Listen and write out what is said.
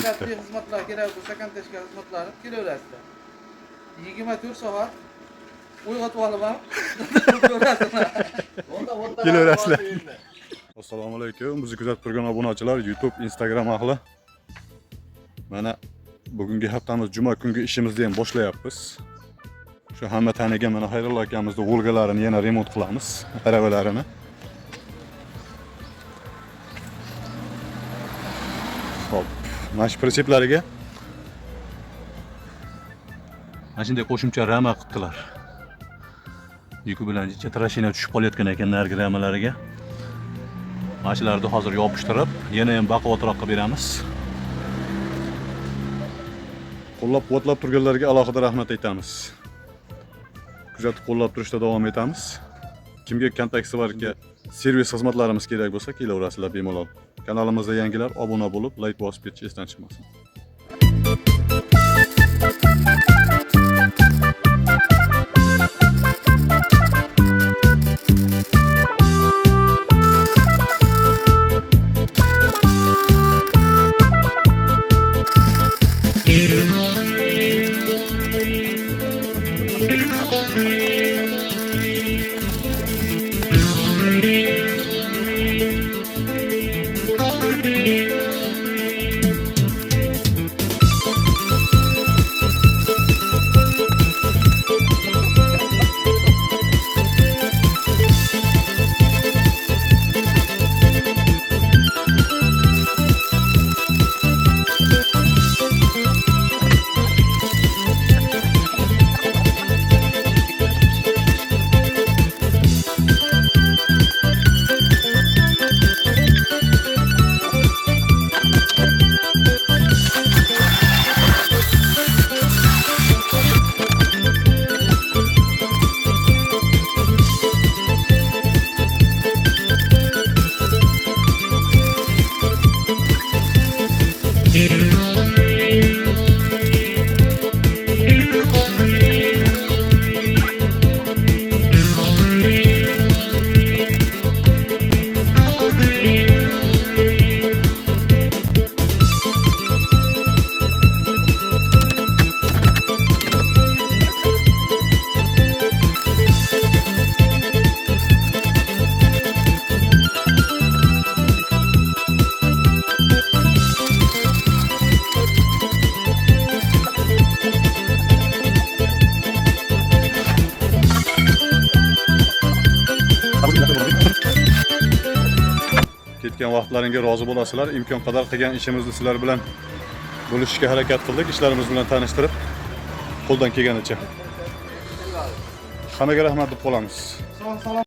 Katta xizmatlar kerak bo'lsa, kontexka xizmatlari kelaverasizlar. 24 soat uyg'otib olaman. Kelaverasizlar. Assalomu alaykum. Bizni kuzatib turgan obunachilar, YouTube, Instagram ahli. Mana bugungi haftamiz juma kungi ishimizni ham boshlayapmiz. Shu hamma tanigan mana Xayrullo akamizning Volgalarini yana remont qilamiz, aravalarini. Hop, mana shu pritseplarga mana shunday qo'shimcha rama qildilar. Yuki bilan chatrashina tushib qolayotgan ekan nargi ramalariga. Mana shularni hozir yopishtirib, yana ham baquvvatroqqa beramiz. Qo'llab-quvvatlab turganlarga alohida rahmat aytamiz. Kuzatib qo'llab turishda davom etamiz. Kimga kontakti borga servis xizmatlarimiz kerak bo'lsa, kelaverasizlar bemalol. Kanalimizda yangilar obuna bo'lib, like bosib ketish esdan chiqmasin. Ketgan vaqtlaringga rozi bo'lasizlar. Imkon qadar qilgan ishimizni sizlar bilan bo'lishishga harakat qildik. Ishlarimiz bilan tanishtirib, qo'ldan kelganicha. Hammaga rahmat deb qolamiz.